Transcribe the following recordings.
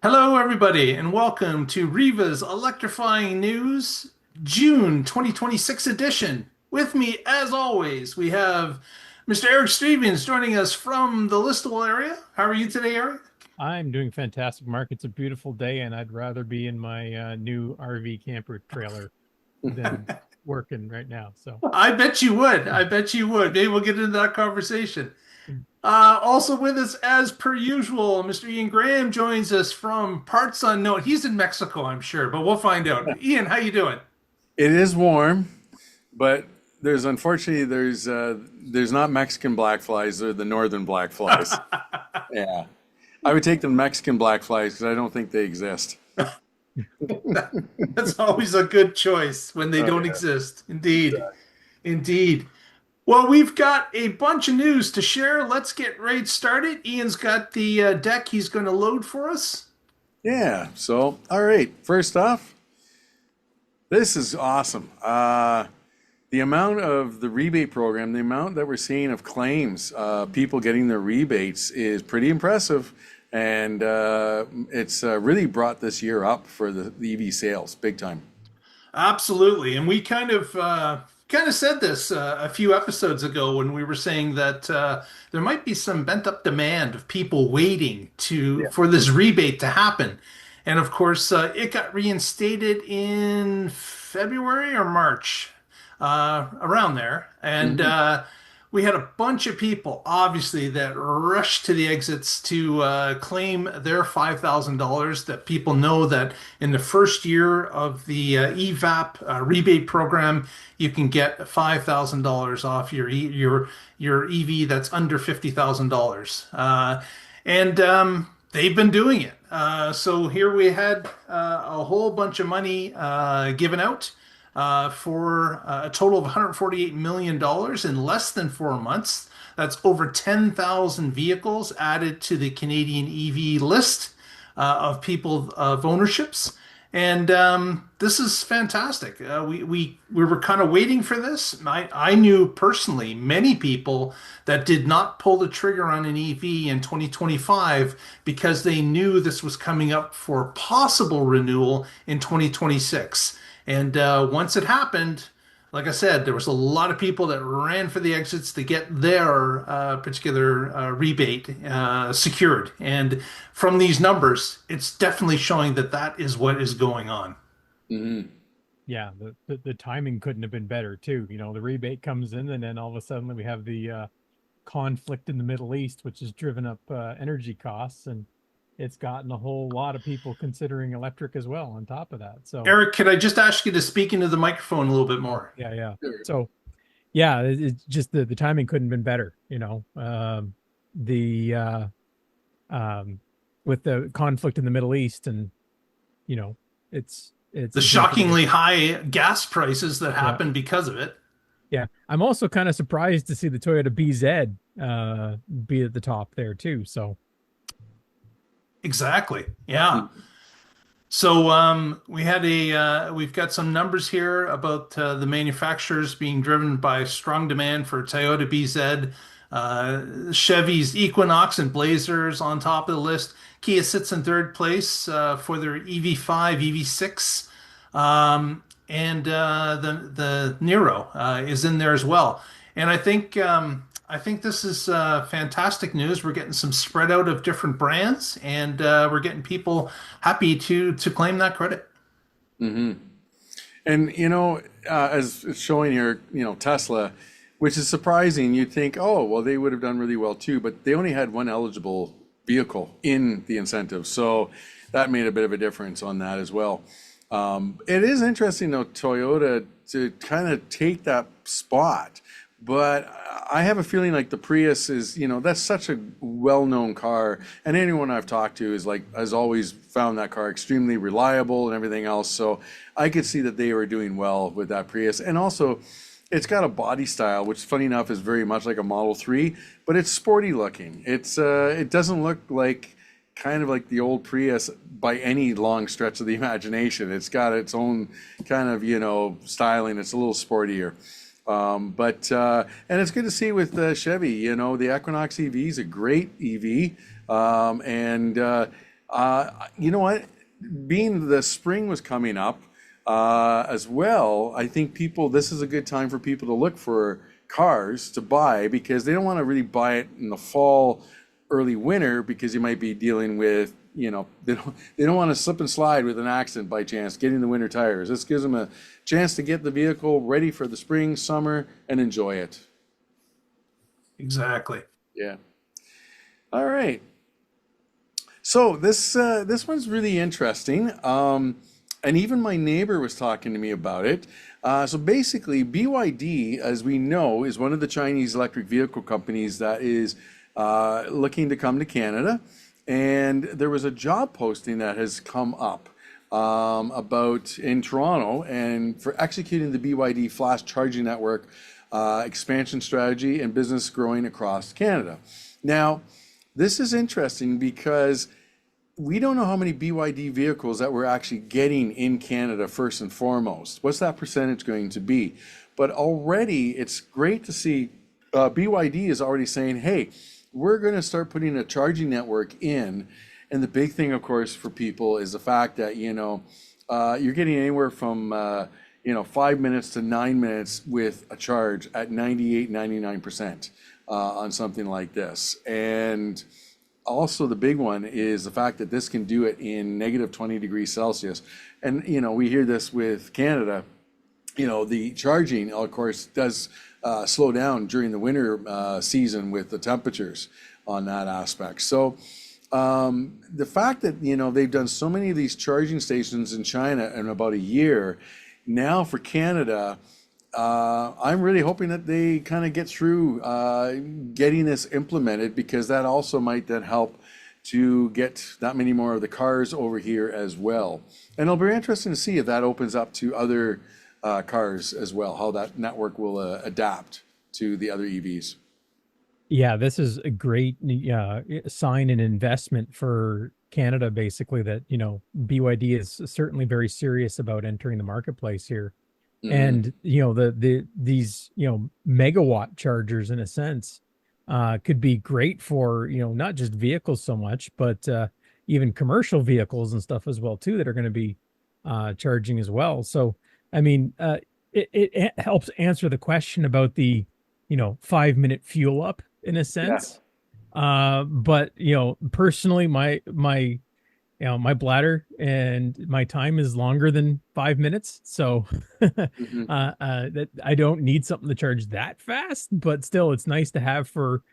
Hello, everybody, and welcome to REVA's Electrifying News June 2026 edition. With me, as always, we have Mr. Eric Stevens joining us from the Listowel area. How are you today, Eric? I'm doing fantastic, Mark. It's a beautiful day, and I'd rather be in my new RV camper trailer than working right now. So, I bet you would. I bet you would. Maybe we'll get into that conversation. Also with us, as per usual, Mr. Ian Graham joins us from parts unknown. He's in Mexico, I'm sure, but we'll find out. Ian, how you doing? It is warm, but there's not Mexican black flies, they're the northern black flies. Yeah. I would take the Mexican black flies because I don't think they exist. That's always a good choice when they Oh don't yeah. exist. Indeed. Exactly. Indeed. Well, we've got a bunch of news to share. Let's get right started. Ian's got the deck he's going to load for us. Yeah. So, all right. First off, this is awesome. The amount of the rebate program, the amount that we're seeing of claims, people getting their rebates is pretty impressive. And it's really brought this year up for the EV sales big time. Absolutely. And we kind of said this a few episodes ago when we were saying that there might be some bent up demand of people waiting to Yeah. for this rebate to happen. And of course, it got reinstated in February or March, around there. And Mhm. we had a bunch of people, obviously, that rushed to the exits to claim their $5,000. That people know that in the first year of the EVAP rebate program, you can get $5,000 off your EV that's under $50,000. And they've been doing it. So here we had a whole bunch of money given out for a total of $148 million dollars in less than 4 months. That's over 10,000 vehicles added to the Canadian EV list of people of ownerships. And this is fantastic. We were kind of waiting for this. I knew personally many people that did not pull the trigger on an EV in 2025 because they knew this was coming up for possible renewal in 2026. And once it happened, like I said, there was a lot of people that ran for the exits to get their particular rebate secured. And from these numbers, it's definitely showing that that is what is going on. Mhm. yeah, the timing couldn't have been better, too. The rebate comes in, and then all of a sudden we have the conflict in the Middle East, which has driven up energy costs, and it's gotten a whole lot of people considering electric as well on top of that. So, Eric, could I just ask you to speak into the microphone a little bit more? yeah, yeah. Sure. So, yeah, it's just the timing couldn't have been better. The um, with the conflict in the Middle East, and you know, The it's incredible. shockingly high gas prices that Yeah, happen because of it. yeah. I'm also kind of surprised to see the Toyota BZ be at the top there too. So Exactly. yeah, Yeah. So we've got some numbers here about the manufacturers being driven by strong demand for Toyota BZ, Chevy's Equinox and Blazers on top of the list. Kia sits in third place for their EV5, EV6, and the Niro is in there as well. And I think this is fantastic news. We're getting some spread out of different brands, and we're getting people happy to claim that credit. hmm And as it's showing here, Tesla, which is surprising. You'd think, oh, well, they would have done really well too, but they only had one eligible vehicle in the incentive, so that made a bit of a difference on that as well. It is interesting though, Toyota to kind of take that spot, but I have a feeling like the Prius is, that's such a well-known car, and anyone I've talked to is like has always found that car extremely reliable and everything else. So I could see that they were doing well with that Prius, and also it's got a body style which, funny enough, is very much like a Model 3, but it's sporty looking. It doesn't look like kind of like the old Prius by any long stretch of the imagination. It's got its own kind of, styling. It's a little sportier. And it's good to see with Chevy, the Equinox EV is a great EV. And You know what? Being the spring was coming up as well, I think this is a good time for people to look for cars to buy because they don't want to really buy it in the fall, early winter because you might be dealing with, they don't want to slip and slide with an accident by chance, getting the winter tires. This gives them a chance to get the vehicle ready for the spring, summer, and enjoy it. Exactly. Yeah. All right. So this one's really interesting, and even my neighbor was talking to me about it. So basically, BYD, as we know, is one of the Chinese electric vehicle companies that is looking to come to Canada, and there was a job posting that has come up about in Toronto, and for executing the BYD flash charging network expansion strategy and business growing across Canada. Now, this is interesting because we don't know how many BYD vehicles that we're actually getting in Canada first and foremost. What's that percentage going to be? But already it's great to see BYD is already saying, hey, we're going to start putting a charging network in. And the big thing, of course, for people is the fact that, you're getting anywhere from, 5 minutes to 9 minutes with a charge at 98, 99% on something like this. And also the big one is the fact that this can do it in negative 20 degrees Celsius. And, we hear this with Canada, the charging, of course, does slow down during the winter season with the temperatures on that aspect. So the fact that, they've done so many of these charging stations in China in about a year, now for Canada, I'm really hoping that they kind of get through getting this implemented because that also might then help to get that many more of the cars over here as well. And it'll be interesting to see if that opens up to other cars as well, how that network will adapt to the other EVs. Yeah, this is a great sign and investment for Canada, basically, that, BYD is certainly very serious about entering the marketplace here. Hmm. And, these, megawatt chargers, in a sense, could be great for, not just vehicles so much, but even commercial vehicles and stuff as well, too, that are going to be charging as well. So, I mean, it helps answer the question about the, 5 minute fuel up in a Yeah. sense. But personally, my bladder and my time is longer than 5 minutes, so Hmm. that I don't need something to charge that fast. But still, it's nice to have for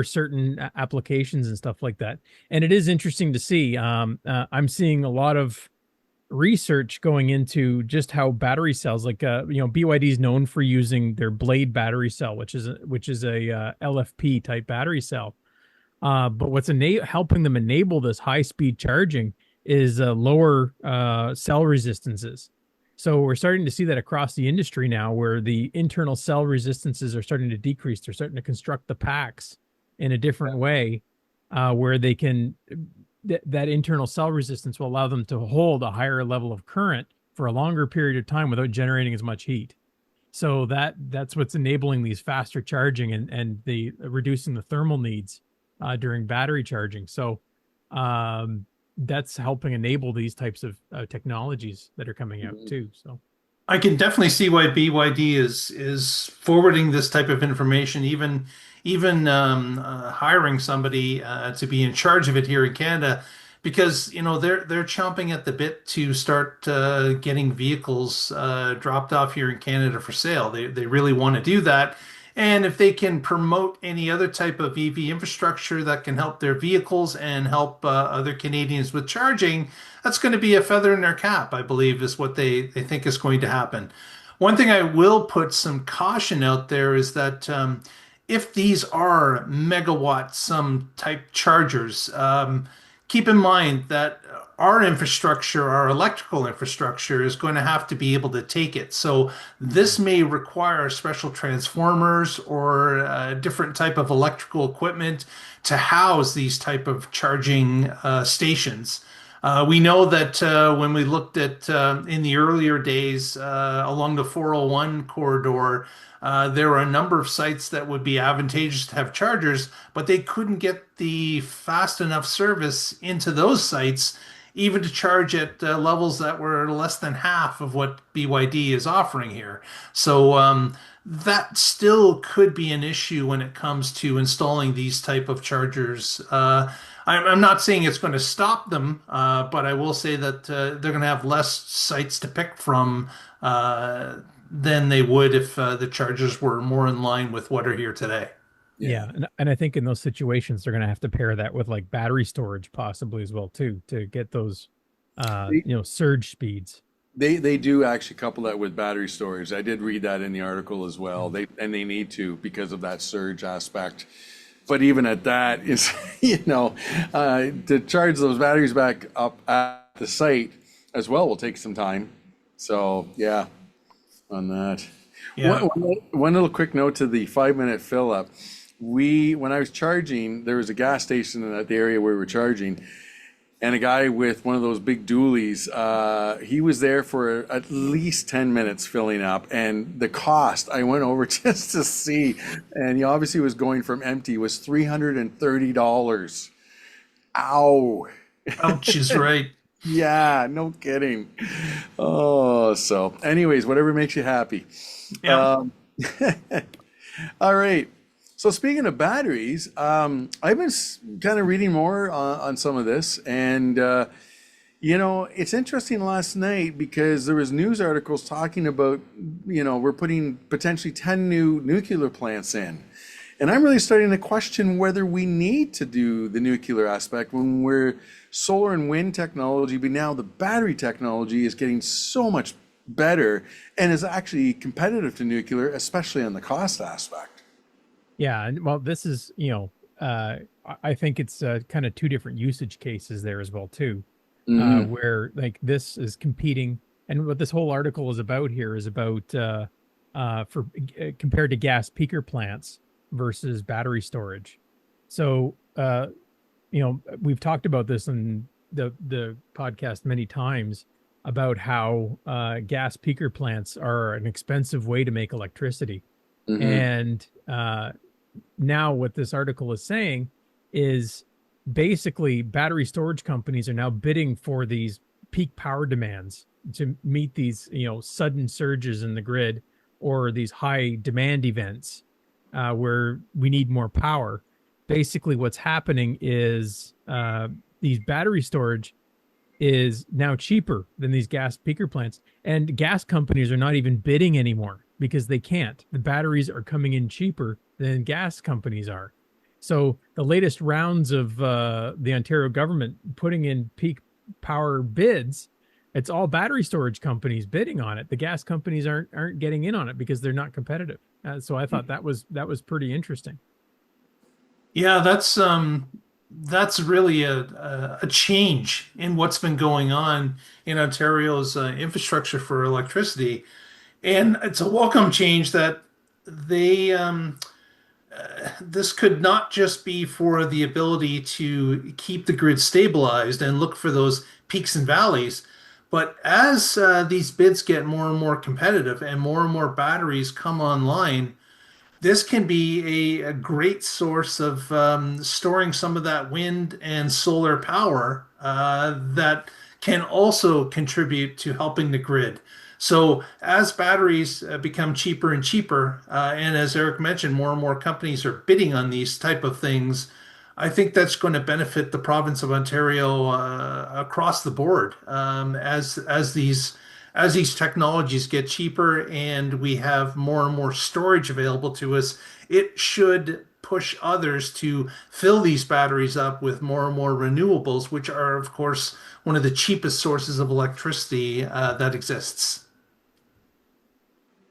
certain applications and stuff like that. And it is interesting to see. I'm seeing a lot of research going into just how battery cells, like BYD is known for using their Blade battery cell, which is a LFP type battery cell. But what's helping them enable this high speed charging is lower cell resistances. So we're starting to see that across the industry now, where the internal cell resistances are starting to decrease. They're starting to construct the packs in a different way, where they can that internal cell resistance will allow them to hold a higher level of current for a longer period of time without generating as much heat. So that's what's enabling these faster charging and the reducing the thermal needs during battery charging. So that's helping enable these types of technologies that are coming out too. So I can definitely see why BYD is forwarding this type of information, even hiring somebody to be in charge of it here in Canada, because they're chomping at the bit to start getting vehicles dropped off here in Canada for sale. They really want to do that, and if they can promote any other type of EV infrastructure that can help their vehicles and help other Canadians with charging, that's going to be a feather in their cap, I believe, is what they think is going to happen. One thing I will put some caution out there is that if these are megawatt some type chargers, keep in mind that our infrastructure, our electrical infrastructure, is going to have to be able to take it. So this may require special transformers or a different type of electrical equipment to house these type of charging stations. We know that when we looked at in the earlier days along the 401 corridor, there were a number of sites that would be advantageous to have chargers, but they couldn't get the fast enough service into those sites, even to charge at levels that were less than half of what BYD is offering here. So that still could be an issue when it comes to installing these type of chargers. I'm not saying it's going to stop them, but I will say that they're going to have less sites to pick from than they would if the chargers were more in line with what are here today. Yeah, and I think in those situations they're going to have to pair that with like battery storage possibly as well too to get those surge speeds. They do actually couple that with battery storage. I did read that in the article as well. They need to because of that surge aspect. But even at that is, to charge those batteries back up at the site as well will take some time. So yeah, on that. Yeah. One little quick note to the 5-minute fill up. When I was charging, there was a gas station in the area where we were charging, and a guy with one of those big dualies, he was there for at least 10 minutes filling up. And the cost, I went over just to see, and he obviously was going from empty, was $330. Ow. Ouch is right. Yeah, no kidding. Oh, so anyways, whatever makes you happy. Yeah. All right. So speaking of batteries, I've been kind of reading more on some of this, and it's interesting last night because there was news articles talking about, we're putting potentially 10 new nuclear plants in. And I'm really starting to question whether we need to do the nuclear aspect when we're solar and wind technology, but now the battery technology is getting so much better and is actually competitive to nuclear, especially on the cost aspect. Yeah, and well, this is, I think it's kind of two different usage cases there as well too, where like this is competing, and what this whole article is about here is about compared to gas peaker plants versus battery storage. So, we've talked about this in the podcast many times about how gas peaker plants are an expensive way to make electricity, and now what this article is saying is basically battery storage companies are now bidding for these peak power demands to meet these, sudden surges in the grid or these high demand events where we need more power. Basically what's happening is these battery storage is now cheaper than these gas peaker plants, and gas companies are not even bidding anymore because they can't. The batteries are coming in cheaper than gas companies are. So the latest rounds of the Ontario government putting in peak power bids, it's all battery storage companies bidding on it. The gas companies aren't getting in on it because they're not competitive. So I thought that was pretty interesting. Yeah, that's really a change in what's been going on in Ontario's infrastructure for electricity, and it's a welcome change that they this could not just be for the ability to keep the grid stabilized and look for those peaks and valleys, but as these bids get more and more competitive and more batteries come online, this can be a great source of storing some of that wind and solar power that can also contribute to helping the grid. So as batteries become cheaper and cheaper, and as Eric mentioned, more and more companies are bidding on these type of things, I think that's going to benefit the province of Ontario across the board as these technologies get cheaper and we have more and more storage available to us. It should push others to fill these batteries up with more and more renewables, which are, of course, one of the cheapest sources of electricity that exists.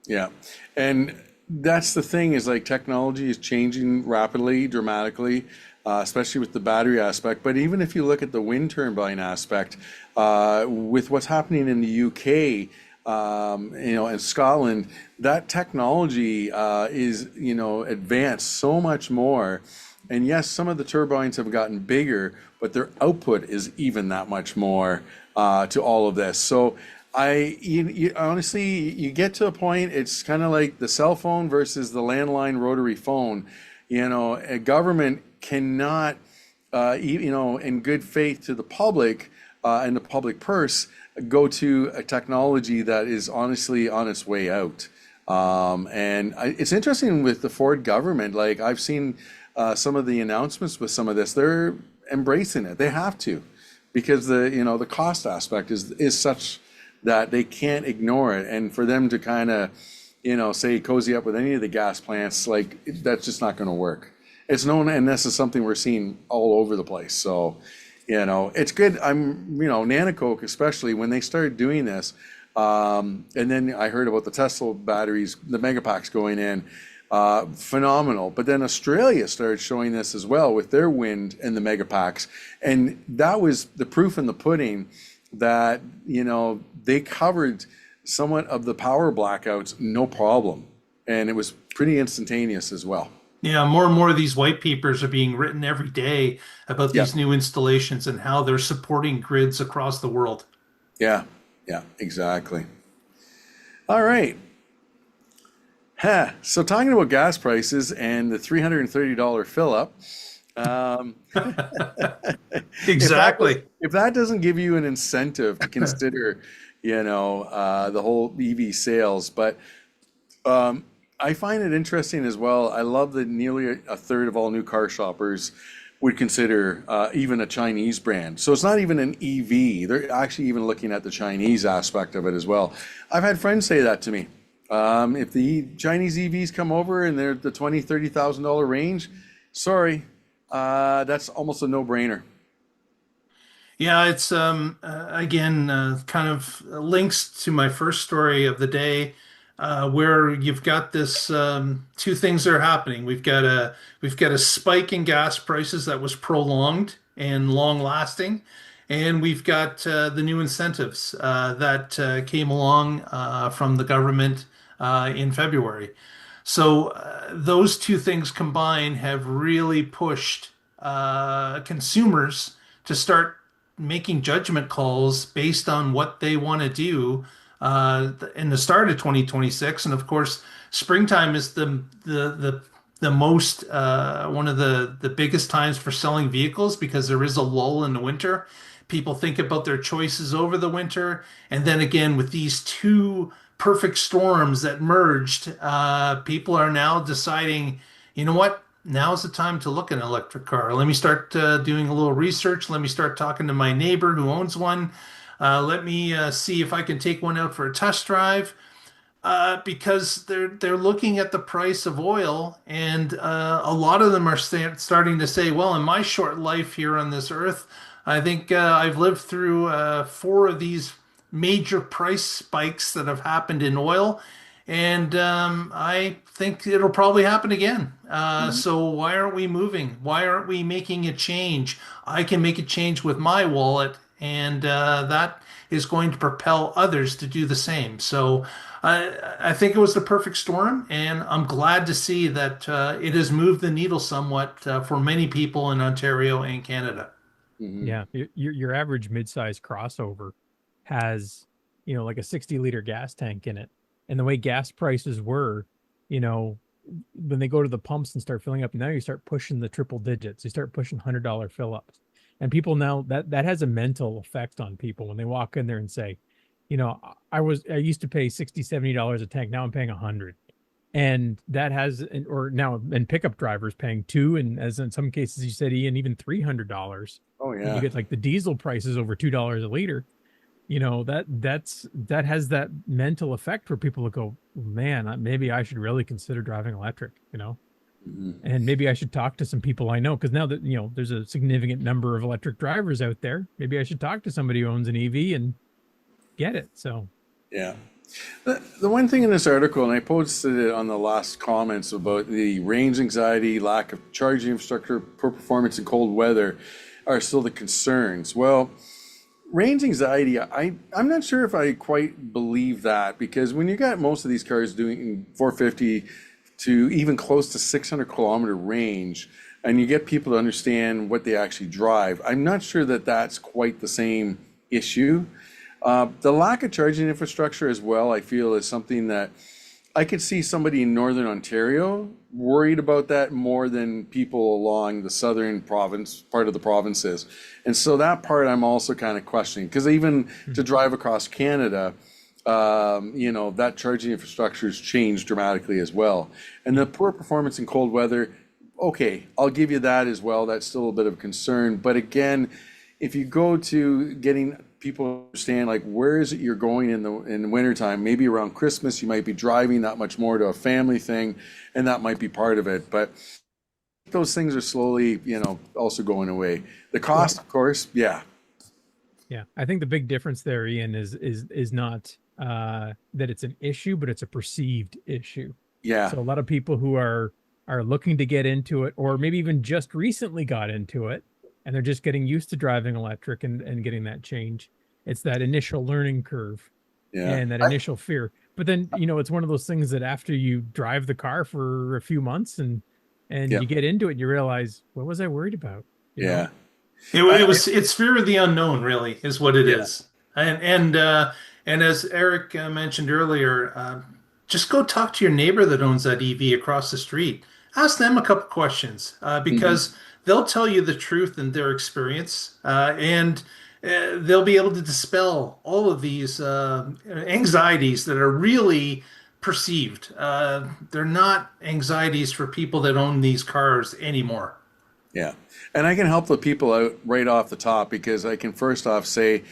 Yeah. And that's the thing is like technology is changing rapidly, dramatically, especially with the battery aspect. But even if you look at the wind turbine aspect, with what's happening in the UK, and Scotland, that technology is, advanced so much more And yes, some of the turbines have gotten bigger, but their output is even that much more to all of this. So honestly, you get to a point, it's kind of like the cell phone versus the landline rotary phone. A government cannot, in good faith to the public and the public purse, go to a technology that is honestly on its way out. It's interesting with the Ford government. Like I've seen some of the announcements with some of this, they're embracing it. They have to, because the cost aspect is such that they can't ignore it. And for them to kind of, say cozy up with any of the gas plants, like that's just not going to work. It's known, and this is something we're seeing all over the place. So, it's good. Nanocoke, especially when they started doing this, and then I heard about the Tesla batteries, the megapacks going in, phenomenal. But then Australia started showing this as well with their wind and the megapacks, and that was the proof in the pudding that they covered somewhat of the power blackouts, no problem, and it was pretty instantaneous as well. Yeah, more and more of these white papers are being written every day about Yeah, these new installations and how they're supporting grids across the world. yeah, yeah, exactly. All right. So talking about gas prices and the $330 fill up, um, Exactly. if that doesn't give you an incentive to consider, the whole EV sales, but I find it interesting as well. I love that nearly a third of all new car shoppers would consider even a Chinese brand. So it's not even an EV. They're actually even looking at the Chinese aspect of it as well. I've had friends say that to me. If the Chinese EVs come over and they're the $20,000-$30,000 range, sorry, that's almost a no-brainer. Yeah, it's again kind of links to my first story of the day, where you've got this two things that are happening. We've got a spike in gas prices that was prolonged and long lasting, and we've got the new incentives that came along from the government in February. So those two things combined have really pushed consumers to start making judgment calls based on what they want to do in the start of 2026. And of course, springtime is the most one of the biggest times for selling vehicles because there is a lull in the winter. People think about their choices over the winter, and then again with these two perfect storms that merged, people are now deciding, you know what? Now's the time to look at an electric car. Let me start doing a little research. Let me start talking to my neighbor who owns one. Let me see if I can take one out for a test drive. Because they're looking at the price of oil, and a lot of them are starting to say, well, in my short life here on this earth, I think I've lived through four of these major price spikes that have happened in oil, and I think it'll probably happen again. So why aren't we moving? Why aren't we making a change? I can make a change with my wallet, and that is going to propel others to do the same. So I think it was the perfect storm, and I'm glad to see that it has moved the needle somewhat for many people in Ontario and Canada. Mhm. Yeah, your average mid-size crossover has, like a 60-liter gas tank in it. And the way gas prices were, you know, when they go to the pumps and start filling up, now you start pushing the triple digits. You start pushing $100 fill ups. And people now that has a mental effect on people when they walk in there and say, I used to pay $60-$70 a tank. Now I'm paying 100. And that has, or now, and pickup drivers paying two, and as in some cases you said, Ian, even $300. Oh When you yeah. get like the diesel prices over $2 a liter, that has that mental effect where people will go, man, maybe I should really consider driving electric. Mhm. And maybe I should talk to some people I know, because now that there's a significant number of electric drivers out there, maybe I should talk to somebody who owns an EV and get it. So Yeah. The one thing in this article, and I posted it on the last comments about the range anxiety, lack of charging infrastructure, poor performance in cold weather are still the concerns. Well, range anxiety, I'm not sure if I quite believe that, because when you got most of these cars doing 450 to even close to 600 kilometer range, and you get people to understand what they actually drive. I'm not sure that that's quite the same issue. The lack of charging infrastructure as well, I feel, is something that I could see somebody in Northern Ontario worried about that more than people along the southern province, part of the provinces. And so that part I'm also kind of questioning, because even to drive across Canada, that charging infrastructure has changed dramatically as well. And the poor performance in cold weather, okay, I'll give you that as well. That's still a bit of a concern. But again, if you go to getting people to understand like where is it you're going in the wintertime, maybe around Christmas, you might be driving that much more to a family thing, and that might be part of it. But those things are slowly, also going away. The cost, of course, yeah. Yeah, I think the big difference there, Ian, is not that it's an issue, but it's a perceived issue. Yeah. So a lot of people who are looking to get into it, or maybe even just recently got into it, and they're just getting used to driving electric and getting that change. It's that initial learning curve Yeah. and that initial fear. But then, it's one of those things that after you drive the car for a few months and Yeah. you get into it, and you realize, what was I worried about? You know? Yeah. It's fear of the unknown, really, is what it Yeah. is. And as Eric mentioned earlier, just go talk to your neighbor that owns that EV across the street. Ask them a couple questions Hmm. because they'll tell you the truth and their experience, and they'll be able to dispel all of these anxieties that are really perceived. They're not anxieties for people that own these cars anymore. Yeah. And I can help the people out right off the top because I can first off say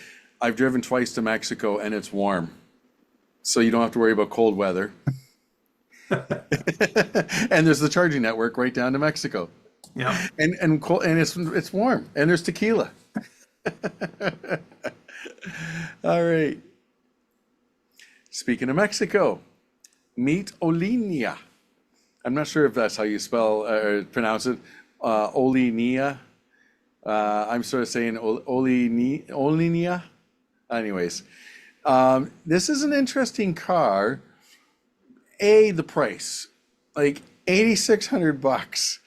I've driven twice to Mexico and it's warm. So you don't have to worry about cold weather. And there's the charging network right down to Mexico. Yeah. And it's warm and there's tequila. All right. Speaking of Mexico, meet Olinia. I'm not sure if that's how you spell or pronounce it. Olinia. I'm sort of saying Olinia. Anyways, this is an interesting car. The price, like 8,600 bucks.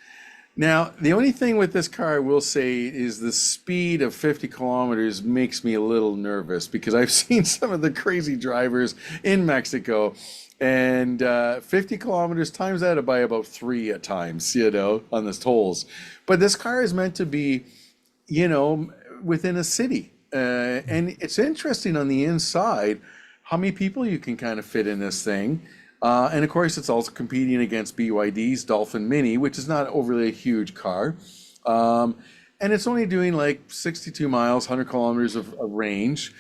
Now, the only thing with this car I will say is the speed of 50 kilometers makes me a little nervous because I've seen some of the crazy drivers in Mexico, and 50 kilometers times that by about three at times, on the tolls. But this car is meant to be, within a city. And it's interesting on the inside how many people you can kind of fit in this thing. And of course, it's also competing against BYD's Dolphin Mini, which is not overly a huge car. And it's only doing like 62 miles, 100 kilometers of range,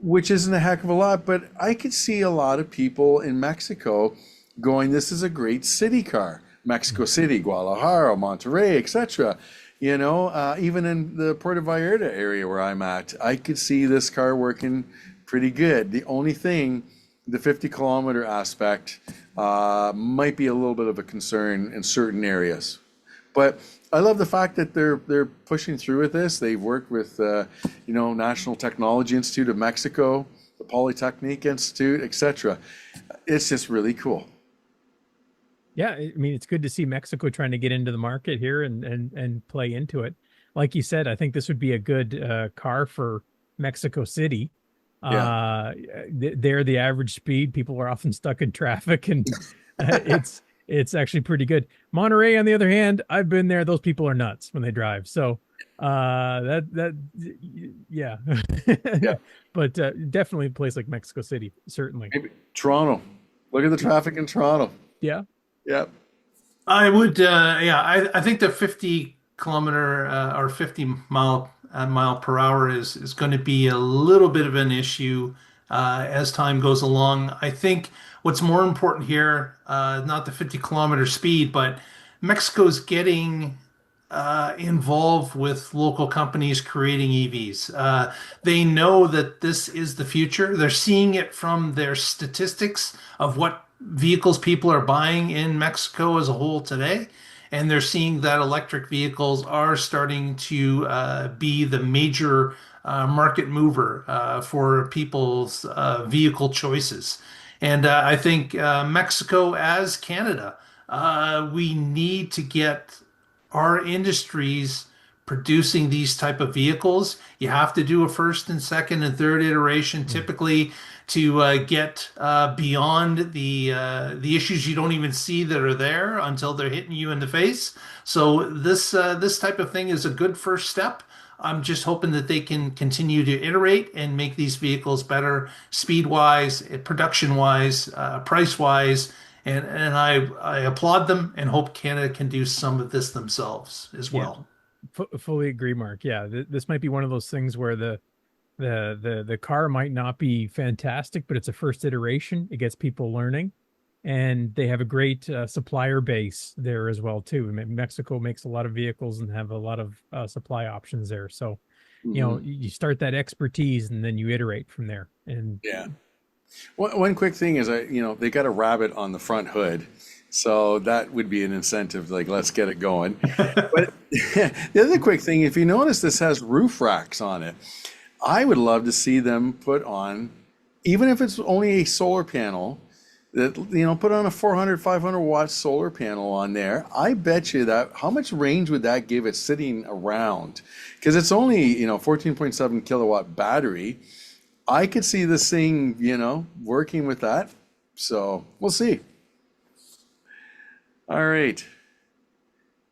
which isn't a heck of a lot. But I could see a lot of people in Mexico going, this is a great city car. Mexico City, Guadalajara, Monterrey, etc. Even in the Puerto Vallarta area where I'm at, I could see this car working pretty good. The only thing, the 50-kilometer aspect might be a little bit of a concern in certain areas. But I love the fact that they're pushing through with this. They've worked with National Technology Institute of Mexico, the Polytechnic Institute, etc. It's just really cool. Yeah, I mean, it's good to see Mexico trying to get into the market here and play into it. Like you said, I think this would be a good car for Mexico City. Yeah. There, the average speed, people are often stuck in traffic, and it's actually pretty good. Monterey, on the other hand, I've been there. Those people are nuts when they drive. So yeah, Yeah. but definitely a place like Mexico City, certainly. Maybe Toronto. Look at the traffic in Toronto. Yeah. Yep. I would, yeah, I think the 50 kilometer or 50 mile per hour is going to be a little bit of an issue as time goes along. I think what's more important here, not the 50-kilometer speed, but Mexico's getting involved with local companies creating EVs. They know that this is the future. They're seeing it from their statistics of what vehicles people are buying in Mexico as a whole today. And they're seeing that electric vehicles are starting to be the major market mover for people's vehicle choices. And I think Mexico, as Canada, we need to get are industries producing these type of vehicles, you have to do a first and second and third iteration Mm. typically to get beyond the issues you don't even see that are there until they're hitting you in the face. So this type of thing is a good first step. I'm just hoping that they can continue to iterate and make these vehicles better speed wise, production wise, price wise. And I applaud them and hope Canada can do some of this themselves as Yeah, well. fully agree, Mark. Yeah, this might be one of those things where the car might not be fantastic, but it's a first iteration. It gets people learning, and they have a great supplier base there as well too. Mexico makes a lot of vehicles and have a lot of supply options there. So, Hmm. you start that expertise and then you iterate from there. And Yeah. One quick thing is, they got a rabbit on the front hood, so that would be an incentive. Like, let's get it going. But the other quick thing, if you notice, this has roof racks on it. I would love to see them put on, even if it's only a solar panel, that, put on a 400, 500 watt solar panel on there. I bet you that, how much range would that give it sitting around? Because it's only, 14.7 kilowatt battery. I could see this thing, working with that. So we'll see. All right.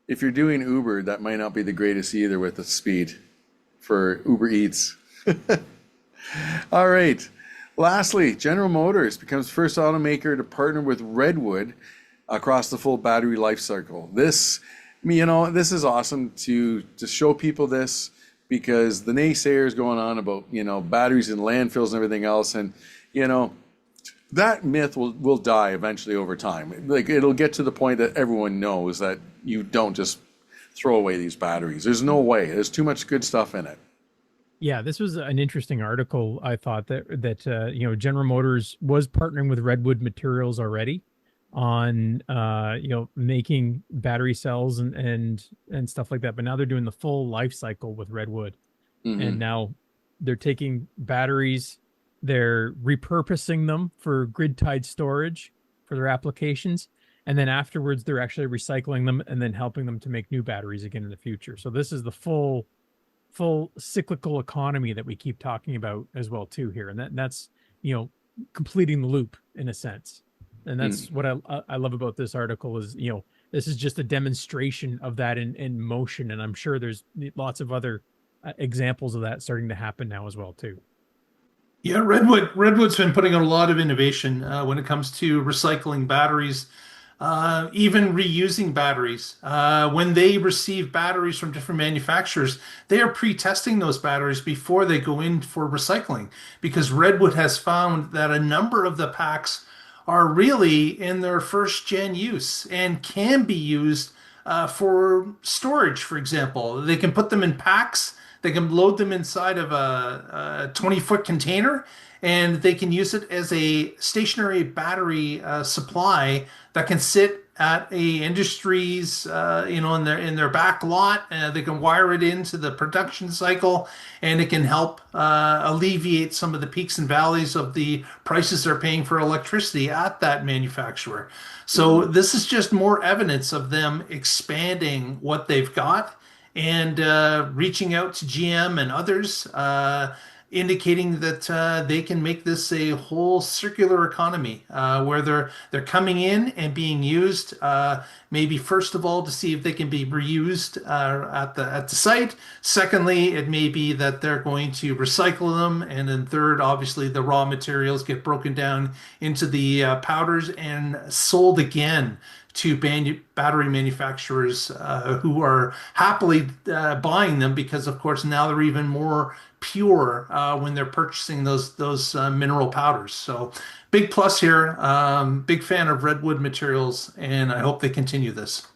If you're doing Uber, that might not be the greatest either with the speed for Uber Eats. All right. Lastly, General Motors becomes first automaker to partner with Redwood across the full battery life cycle. This is awesome to show people this, because the naysayers going on about, batteries in landfills and everything else. And, that myth will die eventually over time. Like, it'll get to the point that everyone knows that you don't just throw away these batteries. There's no way. There's too much good stuff in it. yeah, this was an interesting article. I thought that General Motors was partnering with Redwood Materials already on making battery cells and stuff like that. But now they're doing the full life cycle with Redwood, and Hmm. now they're taking batteries, they're repurposing them for grid tied storage for their applications, and then afterwards they're actually recycling them and then helping them to make new batteries again in the future. So this is the full cyclical economy that we keep talking about as well too here, and that's completing the loop in a sense. And that's what I love about this article is, this is just a demonstration of that in motion, and I'm sure there's lots of other examples of that starting to happen now as well too. Yeah, Redwood's been putting out a lot of innovation when it comes to recycling batteries, even reusing batteries. When they receive batteries from different manufacturers, they are pre-testing those batteries before they go in for recycling, because Redwood has found that a number of the packs are really in their first gen use and can be used for storage, for example. They can put them in packs, they can load them inside of a 20-foot container, and they can use it as a stationary battery supply that can sit at a industry's in their back lot. They can wire it into the production cycle, and it can help alleviate some of the peaks and valleys of the prices they're paying for electricity at that manufacturer. So this is just more evidence of them expanding what they've got and reaching out to GM and others, indicating that they can make this a whole circular economy where they're coming in and being used. Maybe first of all to see if they can be reused at the site. Secondly, it may be that they're going to recycle them, and then third, obviously, the raw materials get broken down into the powders and sold again to battery manufacturers who are happily buying them, because of course now they're even more pure when they're purchasing those mineral powders. So big plus here. Big fan of Redwood Materials, and I hope they continue this.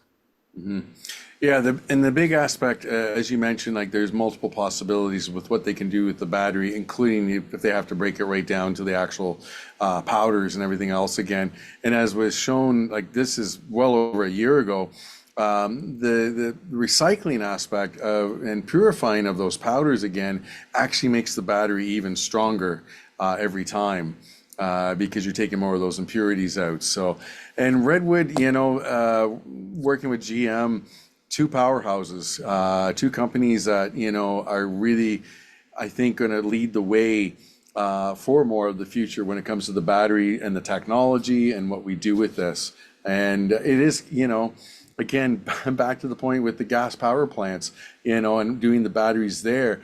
Yeah, the big aspect, as you mentioned, like, there's multiple possibilities with what they can do with the battery, including if they have to break it right down to the actual powders and everything else again. And as was shown, like, this is well over a year ago, the recycling aspect of and purifying of those powders again actually makes the battery even stronger every time. Because you're taking more of those impurities out. So, and Redwood, working with GM, two powerhouses, two companies that, are really, I think, going to lead the way for more of the future when it comes to the battery and the technology and what we do with this. And it is, again, back to the point with the gas power plants, and doing the batteries there.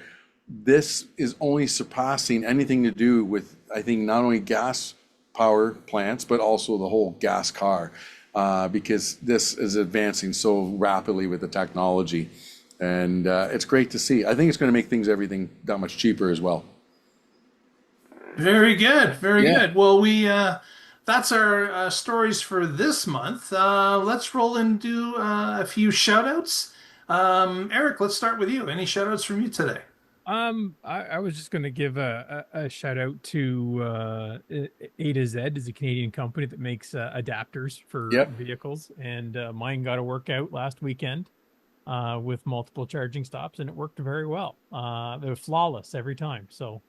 This is only surpassing anything to do with, I think, not only gas power plants, but also the whole gas car, because this is advancing so rapidly with the technology. And it's great to see. I think it's going to make everything that much cheaper as well. Very good, very Yeah. good. Well, we that's our stories for this month. Let's roll into a few shout outs. Eric, let's start with you. Any shout outs from you today? I was just going to give a shout out to A to Z is a Canadian company that makes adapters for Yep. vehicles, and mine got a workout last weekend with multiple charging stops, and it worked very well. They were flawless every time. So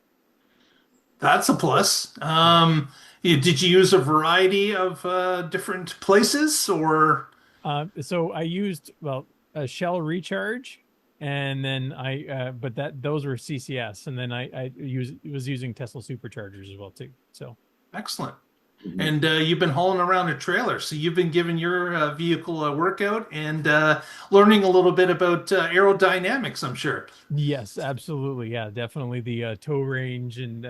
That's a plus. yeah. Did you use a variety of different places or? So I used a Shell recharge, and then but those were CCS, and then was using Tesla superchargers as well too. So Excellent. Mhm. And you've been hauling around a trailer, so you've been giving your vehicle a workout and learning a little bit about aerodynamics, I'm sure. yes, absolutely, yeah, definitely the tow range and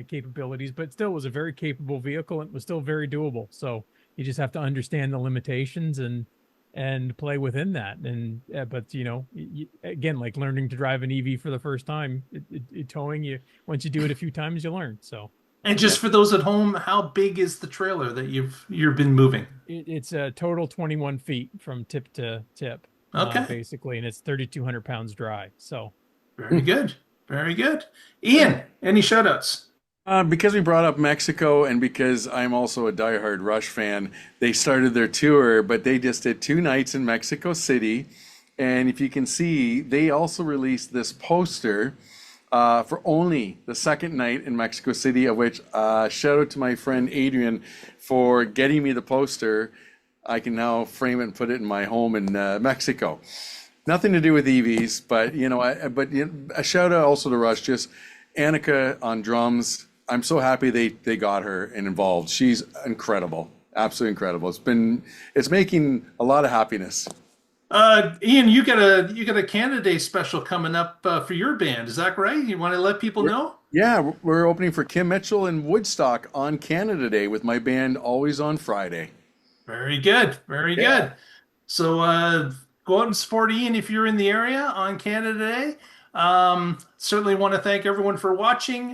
capabilities, but still was a very capable vehicle and was still very doable. So you just have to understand the limitations and play within that. And but again, like learning to drive an EV for the first time, towing you once you do it a few times, you learn. So And Yeah. just for those at home, how big is the trailer that you've been moving? it's a total 21 feet from tip to tip, Okay, basically, and it's 3,200 pounds dry. So very good, very good. And Ian, any shout outs? because we brought up Mexico and because I'm also a diehard Rush fan, they started their tour, but they just did 2 nights in Mexico City. And if you can see, they also released this poster for only the second night in Mexico City, of which shout out to my friend Adrian for getting me the poster. I can now frame it and put it in my home in Mexico. Nothing to do with EVs, but a shout out also to Rush, just Annika on drums. I'm so happy they got her and involved. She's incredible, absolutely incredible. It's making a lot of happiness. Ian, you got a Canada Day special coming up for your band. Is that right? You want to let people We're, know? yeah, we're opening for Kim Mitchell in Woodstock on Canada Day with my band Always on Friday. Very good, very Yeah. good. So go out and support Ian if you're in the area on Canada Day. Certainly want to thank everyone for watching.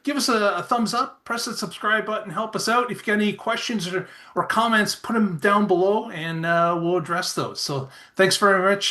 Give us a thumbs up, press the subscribe button, help us out. If you got any questions or comments, put them down below and we'll address those. So thanks very much.